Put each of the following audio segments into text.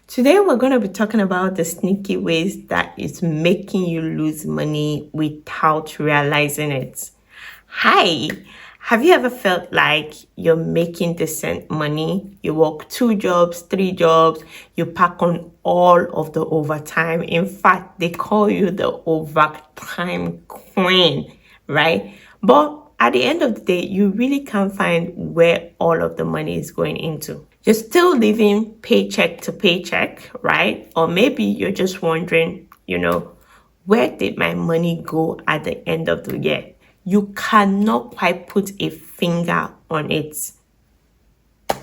Today, we're going to be talking about the sneaky ways that it's making you lose money without realizing it. Hi, have you ever felt like you're making decent money? You work 2 jobs, 3 jobs, you pack on all of the overtime. In fact, they call you the overtime queen, right? But at the end of the day, you really can't find where all of the money is going into. You're still living paycheck to paycheck, right? Or maybe you're just wondering, where did my money go at the end of the year? You cannot quite put a finger on it.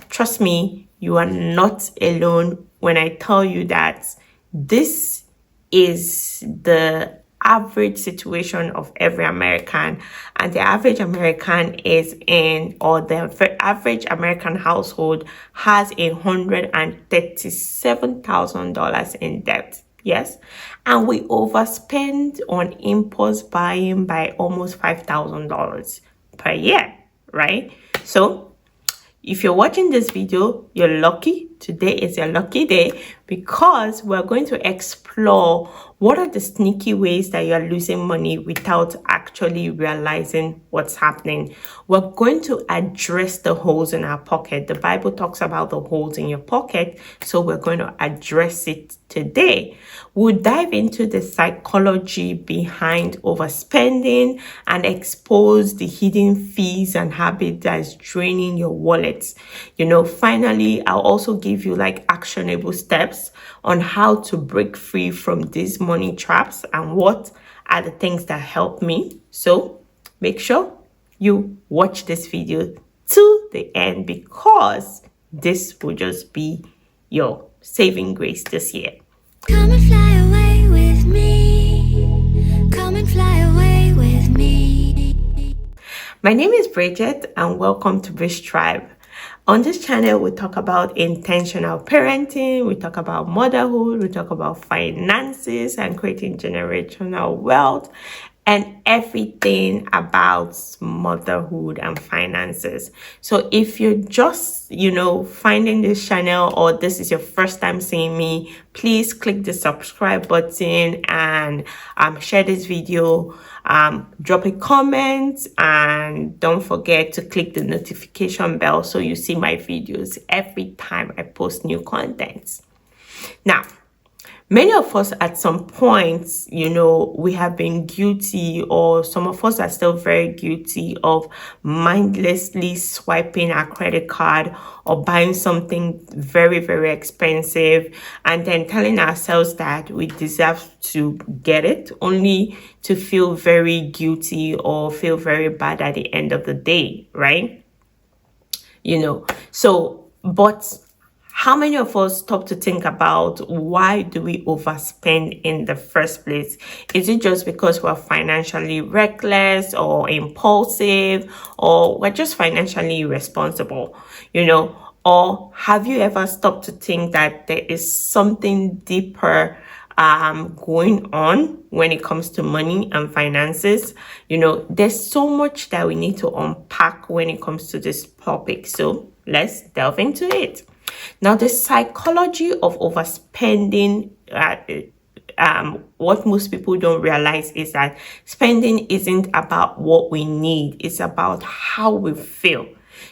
Trust me, you are not alone when I tell you that this is the average situation of every American, and the average American is in, or the average American household has $137,000 in debt. Yes, and we overspend on impulse buying by almost $5,000 per year, right? So if you're watching this video, you're lucky. Today is your lucky day because we're going to explore what are the sneaky ways that you're losing money without actually realizing what's happening. We're going to address the holes in our pocket. The Bible talks about the holes in your pocket, so we're going to address it today. We'll dive into the psychology behind overspending and expose the hidden fees and habits that is draining your wallet. Finally, I'll also give you like actionable steps on how to break free from these money traps and what are the things that help me. So make sure you watch this video to the end because this will just be your saving grace this year. Come and fly away with me. Come and fly away with me. My name is Bridget and welcome to Bridge Tribe. On this channel, we talk about intentional parenting, we talk about motherhood, we talk about finances and creating generational wealth, and everything about motherhood and finances. So if you're just, finding this channel or this is your first time seeing me, please click the subscribe button and share this video. Drop a comment and don't forget to click the notification bell so you see my videos every time I post new content. Now, many of us at some point, we have been guilty, or some of us are still very guilty of mindlessly swiping our credit card or buying something very, very expensive and then telling ourselves that we deserve to get it only to feel very guilty or feel very bad at the end of the day, right? But how many of us stop to think about why do we overspend in the first place? Is it just because we're financially reckless or impulsive, or we're just financially irresponsible, Or have you ever stopped to think that there is something deeper going on when it comes to money and finances? There's so much that we need to unpack when it comes to this topic. So let's delve into it. Now, the psychology of overspending, what most people don't realize is that spending isn't about what we need, it's about how we feel.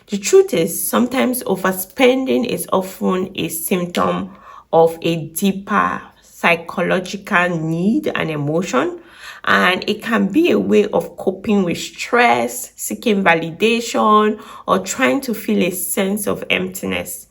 The truth is, sometimes overspending is often a symptom of a deeper psychological need and emotion, and it can be a way of coping with stress, seeking validation, or trying to feel a sense of emptiness.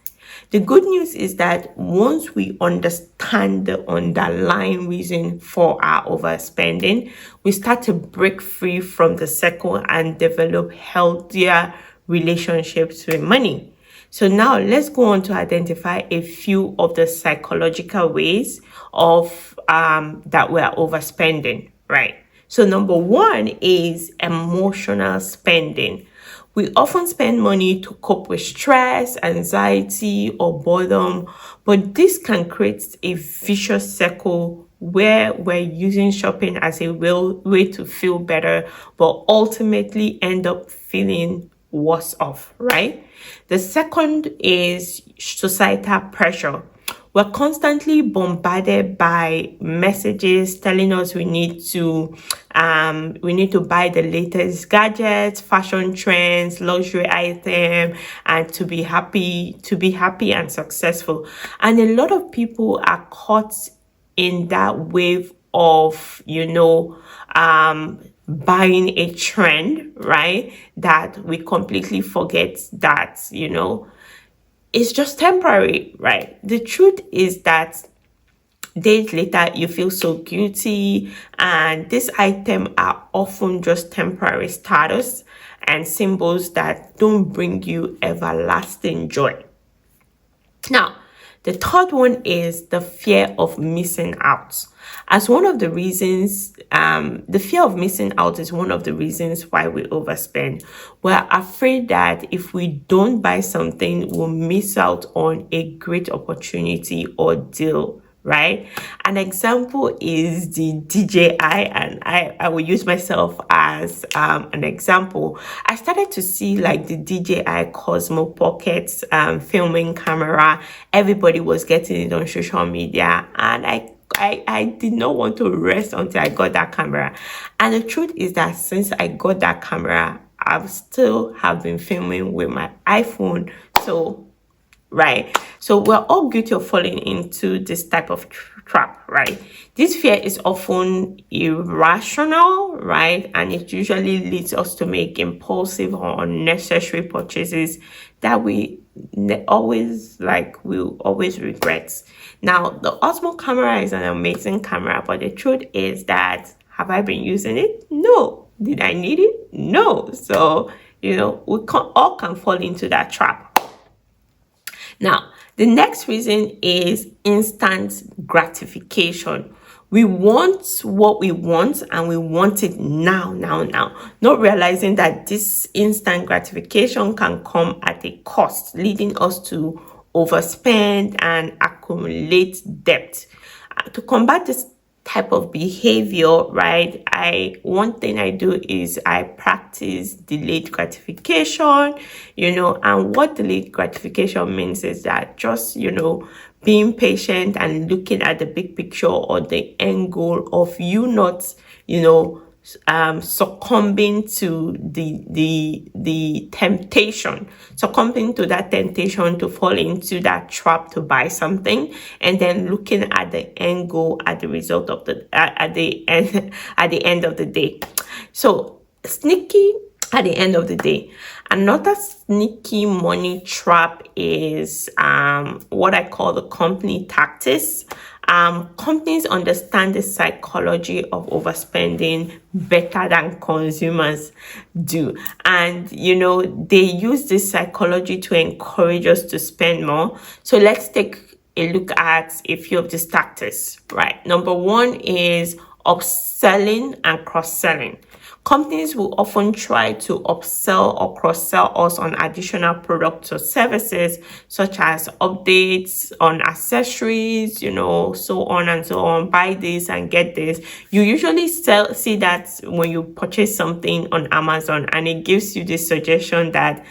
The good news is that once we understand the underlying reason for our overspending, we start to break free from the cycle and develop healthier relationships with money. So now let's go on to identify a few of the psychological ways of that we're overspending, right? So number one is emotional spending. We often spend money to cope with stress, anxiety, or boredom, but this can create a vicious circle where we're using shopping as a way to feel better, but ultimately end up feeling worse off, right? The second is societal pressure. We're constantly bombarded by messages telling us we need to buy the latest gadgets, fashion trends, luxury item, and to be happy and successful. And a lot of people are caught in that wave of, buying a trend, right? That we completely forget that, it's just temporary, right? The truth is that days later you feel so guilty, and these items are often just temporary status and symbols that don't bring you everlasting joy. Now, the third one is the fear of missing out. As one of the reasons, the fear of missing out is one of the reasons why we overspend. We're afraid that if we don't buy something, we'll miss out on a great opportunity or deal, right? An example is the DJI, and I will use myself as an example. I started to see like the DJI Cosmo Pocket filming camera. Everybody was getting it on social media, and I did not want to rest until I got that camera. And the truth is that since I got that camera, I've still have been filming with my iPhone. So right, so we're all guilty of falling into this type of trap, right? This fear is often irrational, right? And it usually leads us to make impulsive or unnecessary purchases that we always will always regret. Now, the Osmo camera is an amazing camera, but the truth is that, have I been using it? No. Did I need it? No. So, we all can fall into that trap. Now, the next reason is instant gratification. We want what we want, and we want it now, not realizing that this instant gratification can come at a cost, leading us to overspend and accumulate debt. To combat this type of behavior, right, one thing I do is I practice delayed gratification, and what delayed gratification means is that just, being patient and looking at the big picture or the end goal of you not, succumbing to the temptation, succumbing to that temptation to fall into that trap to buy something, and then looking at the end goal at the result of at the end of the day. So sneaky at the end of the day. Another sneaky money trap is what I call the company tactics. Companies understand the psychology of overspending better than consumers do. And, they use this psychology to encourage us to spend more. So let's take a look at a few of these tactics, right? Number one is upselling and cross-selling. Companies will often try to upsell or cross-sell us on additional products or services, such as updates on accessories, so on and so on. Buy this and get this. You usually see that when you purchase something on Amazon, and it gives you this suggestion that,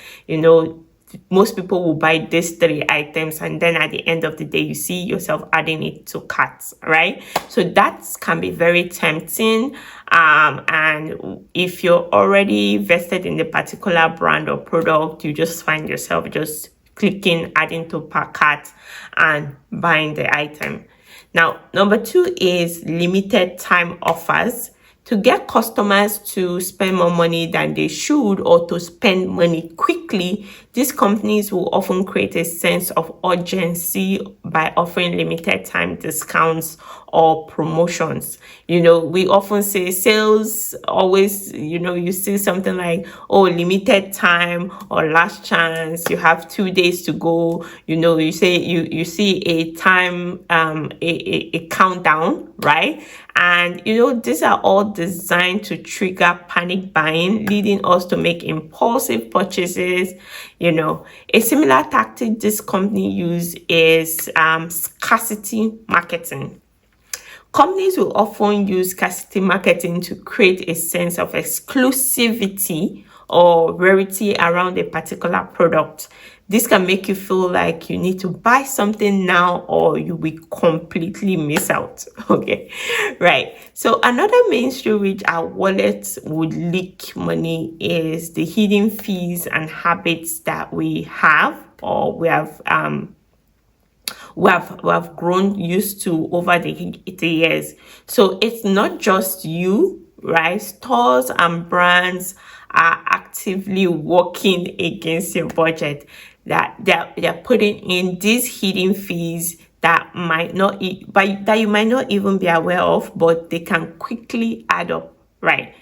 most people will buy these 3 items, and then at the end of the day, you see yourself adding it to carts, right? So that can be very tempting. And if you're already vested in the particular brand or product, you just find yourself just clicking, adding to cart, and buying the item. Now, number 2 is limited time offers. To get customers to spend more money than they should, or to spend money quickly, these companies will often create a sense of urgency by offering limited time discounts or promotions. We often say sales always, you see something like, limited time or last chance, you have 2 days to go. You say you see a time, a countdown, right? And, these are all designed to trigger panic buying, leading us to make impulsive purchases. A similar tactic this company use is scarcity marketing. Companies will often use scarcity marketing to create a sense of exclusivity or rarity around a particular product. This can make you feel like you need to buy something now or you will completely miss out. Okay, right. So another mainstream which our wallets would leak money is the hidden fees and habits that we have or we have grown used to over the years. So it's not just you, right? Stores and brands are actively working against your budget. That they're putting in these hidden fees that you might not even be aware of, but they can quickly add up, right?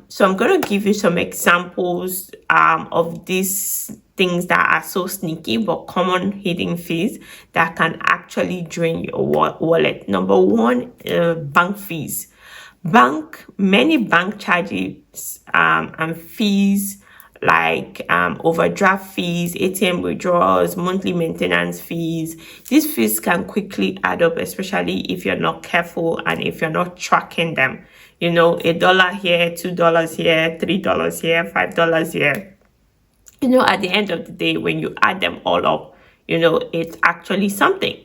So I'm going to give you some examples of these things that are so sneaky but common hidden fees that can actually drain your wallet. Number one, bank fees. Many bank charges and fees like overdraft fees, ATM withdrawals, monthly maintenance fees. These fees can quickly add up, especially if you're not careful and if you're not tracking them. $1 here, $2 here, $3 here, $5 here. At the end of the day, when you add them all up, it's actually something.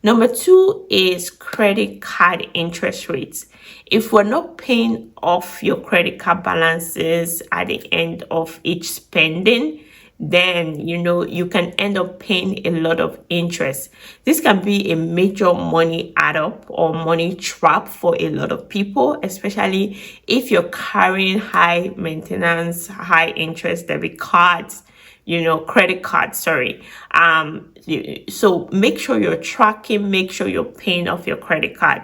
Number two is credit card interest rates. If we're not paying off your credit card balances at the end of each spending, then you can end up paying a lot of interest. This can be a major money add up or money trap for a lot of people, especially if you're carrying high maintenance, high interest debit cards, credit cards, sorry. So make sure you're tracking, make sure you're paying off your credit card.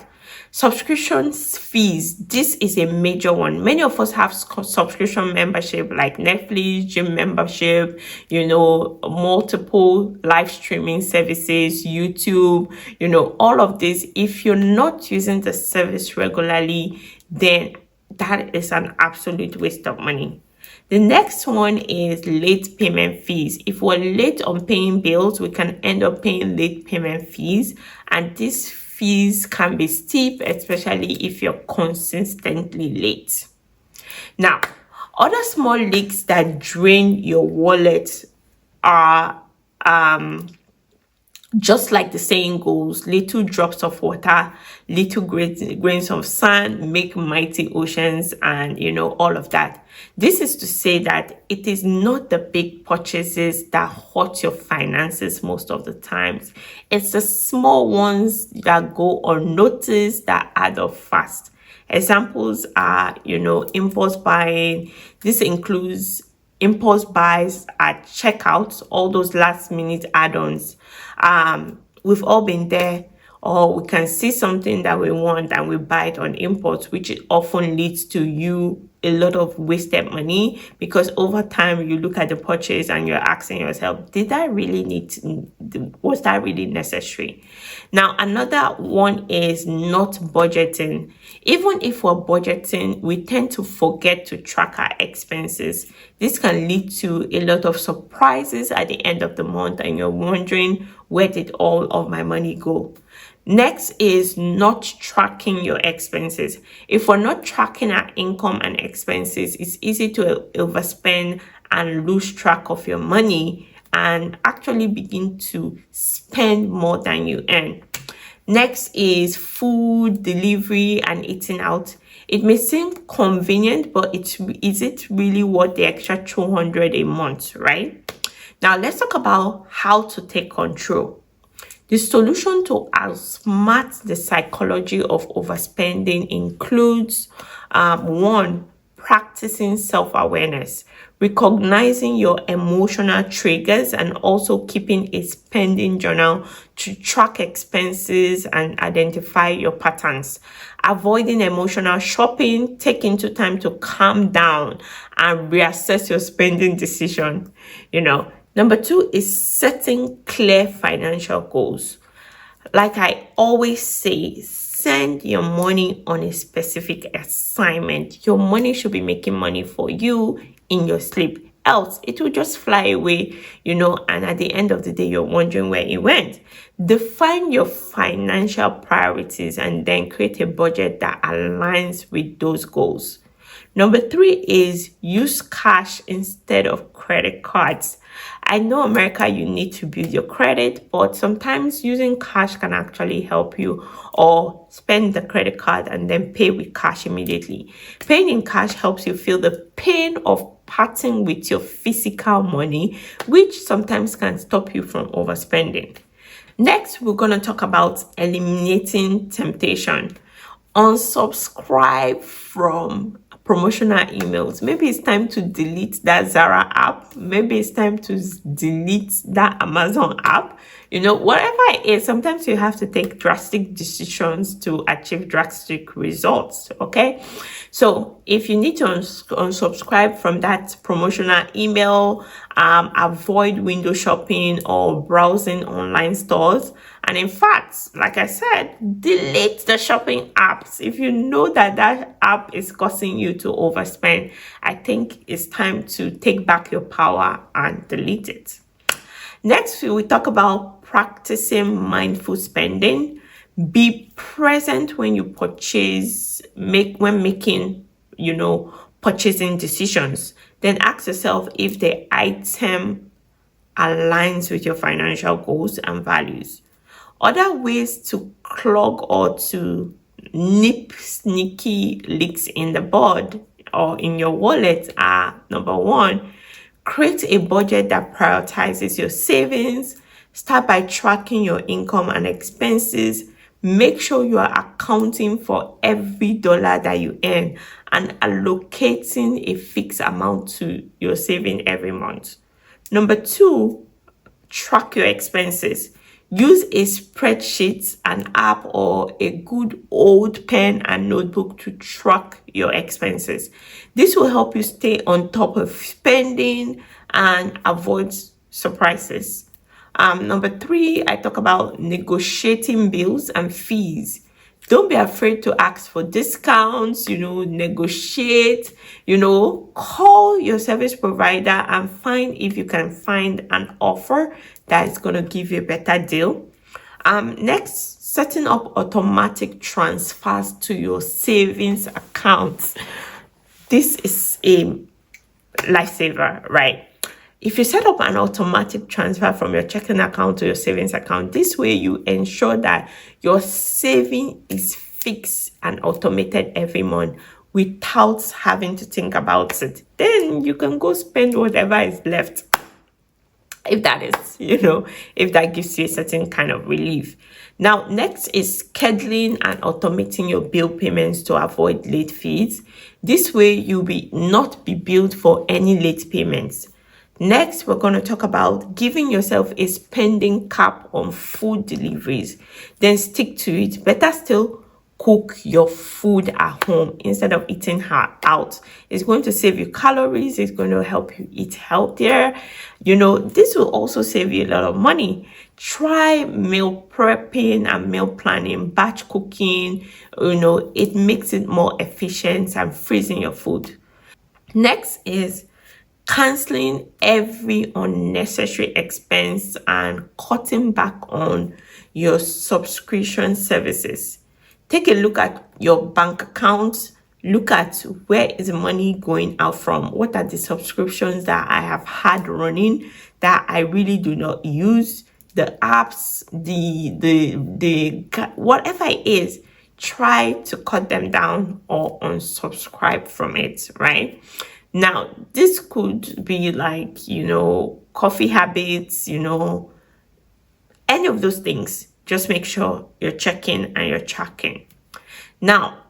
Subscription fees. This is a major one. Many of us have subscription membership like Netflix, gym membership, multiple live streaming services, YouTube, all of this. If you're not using the service regularly, then that is an absolute waste of money. The next one is late payment fees. If we're late on paying bills, we can end up paying late payment fees, and these fees can be steep, especially if you're consistently late. Now, other small leaks that drain your wallet are just like the saying goes, little drops of water, little grains of sand make mighty oceans, and all of that. This is to say that it is not the big purchases that hurt your finances most of the times. It's the small ones that go unnoticed that add up fast. Examples are, impulse buying. This includes impulse buys at checkouts, all those last minute add-ons. We've all been there, or we can see something that we want and we buy it on impulse, which often leads to a lot of wasted money, because over time you look at the purchase and you're asking yourself, was that really necessary? Now, another one is not budgeting. Even if we're budgeting, we tend to forget to track our expenses. This can lead to a lot of surprises at the end of the month, and you're wondering, where did all of my money go? Next is not tracking your expenses. If we're not tracking our income and expenses, it's easy to overspend and lose track of your money and actually begin to spend more than you earn. Next is food delivery and eating out. It may seem convenient, but is it really worth the extra $200 a month, right? Now, let's talk about how to take control. The solution to outsmart the psychology of overspending includes 1. Practicing self-awareness, recognizing your emotional triggers, and also keeping a spending journal to track expenses and identify your patterns. Avoiding emotional shopping, take into time to calm down and reassess your spending decision. Number 2 is setting clear financial goals. Like I always say, send your money on a specific assignment. Your money should be making money for you in your sleep. Else, it will just fly away, and at the end of the day, you're wondering where it went. Define your financial priorities and then create a budget that aligns with those goals. Number 3 is use cash instead of credit cards. I know America, you need to build your credit, but sometimes using cash can actually help you, or spend the credit card and then pay with cash immediately. Paying in cash helps you feel the pain of parting with your physical money, which sometimes can stop you from overspending. Next, we're going to talk about eliminating temptation. Unsubscribe from promotional emails. Maybe it's time to delete that Zara app. Maybe it's time to delete that Amazon app. Whatever it is, sometimes you have to take drastic decisions to achieve drastic results. Okay. So if you need to unsubscribe from that promotional email, avoid window shopping or browsing online stores. And in fact, like I said, delete the shopping apps. If you know that app is causing you to overspend, I think it's time to take back your power and delete it. Next, we talk about practicing mindful spending. Be present when you purchase, when making, purchasing decisions. Then ask yourself if the item aligns with your financial goals and values. Other ways to clog or to nip sneaky leaks in the board or in your wallet are: number 1, create a budget that prioritizes your savings. Start by tracking your income and expenses. Make sure you are accounting for every dollar that you earn and allocating a fixed amount to your saving every month. Number 2, track your expenses. Use a spreadsheet, an app, or a good old pen and notebook to track your expenses. This will help you stay on top of spending and avoid surprises. Number 3, I talk about negotiating bills and fees. Don't be afraid to ask for discounts, negotiate, call your service provider and find if you can find an offer that is going to give you a better deal. Next, setting up automatic transfers to your savings accounts. This is a lifesaver, right? If you set up an automatic transfer from your checking account to your savings account, this way you ensure that your saving is fixed and automated every month without having to think about it. Then you can go spend whatever is left. If that is, if that gives you a certain kind of relief. Now, next is scheduling and automating your bill payments to avoid late fees. This way you'll not be billed for any late payments. Next, we're going to talk about giving yourself a spending cap on food deliveries. Then stick to it. Better still, cook your food at home instead of eating out. It's going to save you calories. It's going to help you eat healthier. This will also save you a lot of money. Try meal prepping and meal planning, batch cooking. It makes it more efficient and freezing your food. Next is canceling every unnecessary expense and cutting back on your subscription services. Take a look at your bank account. Look at where is the money going out from. What are the subscriptions that I have had running that I really do not use? The apps, the whatever it is, try to cut them down or unsubscribe from it, right? Now, this could be like, coffee habits, any of those things. Just make sure you're checking and you're tracking. Now,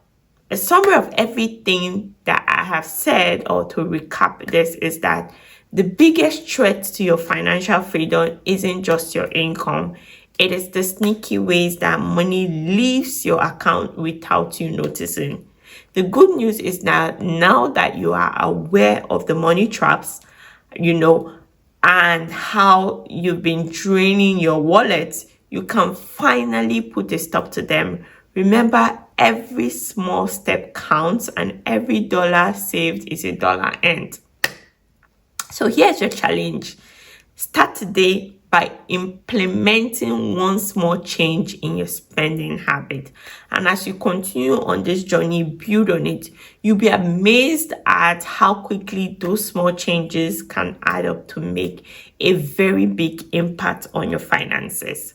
a summary of everything that I have said, or to recap this, is that the biggest threat to your financial freedom isn't just your income. It is the sneaky ways that money leaves your account without you noticing. The good news is that now that you are aware of the money traps, and how you've been draining your wallet, you can finally put a stop to them. Remember, every small step counts and every dollar saved is a dollar earned. So here's your challenge. Start today by implementing one small change in your spending habit. And as you continue on this journey, build on it, you'll be amazed at how quickly those small changes can add up to make a very big impact on your finances.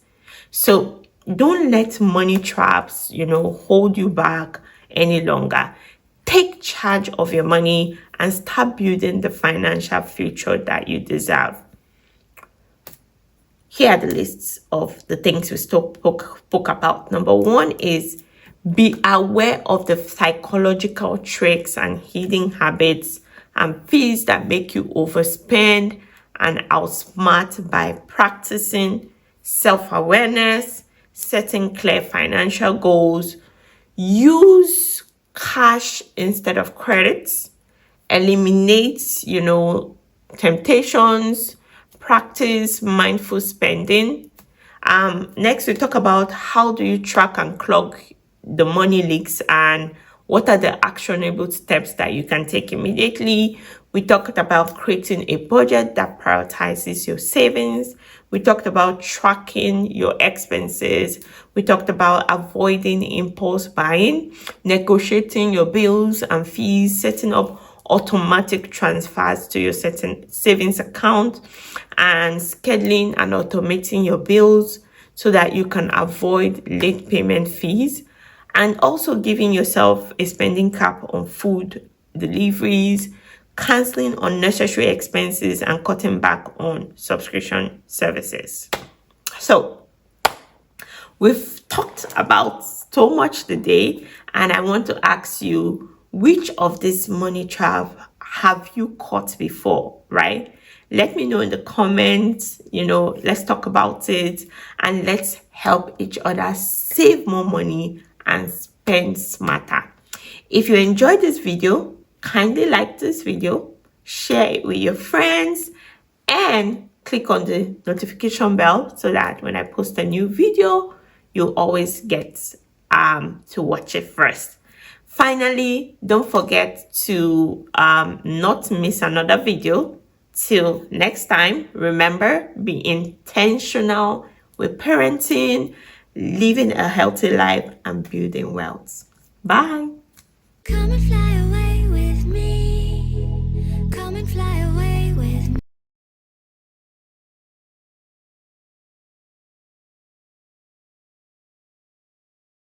So don't let money traps, hold you back any longer. Take charge of your money and start building the financial future that you deserve. Here are the lists of the things we spoke about. Number one is be aware of the psychological tricks and hidden habits and fees that make you overspend and outsmart by practicing self-awareness, setting clear financial goals, use cash instead of credits, eliminate, temptations, practice mindful spending. Next, we talk about how do you track and clog the money leaks and what are the actionable steps that you can take immediately. We talked about creating a budget that prioritizes your savings. We talked about tracking your expenses. We talked about avoiding impulse buying, negotiating your bills and fees, setting up automatic transfers to your certain savings account, and scheduling and automating your bills so that you can avoid late payment fees, and also giving yourself a spending cap on food deliveries, canceling unnecessary expenses, and cutting back on subscription services. So we've talked about so much today, and I want to ask you, which of this money trap have you caught before, right? Let me know in the comments, let's talk about it, and let's help each other save more money and spend smarter. If you enjoyed this video, kindly like this video, share it with your friends, and click on the notification bell so that when I post a new video, you'll always get to watch it first. Finally, don't forget to not miss another video. Till next time, remember, be intentional with parenting, living a healthy life, and building wealth. Bye. Come and fly away with me. Come and fly away.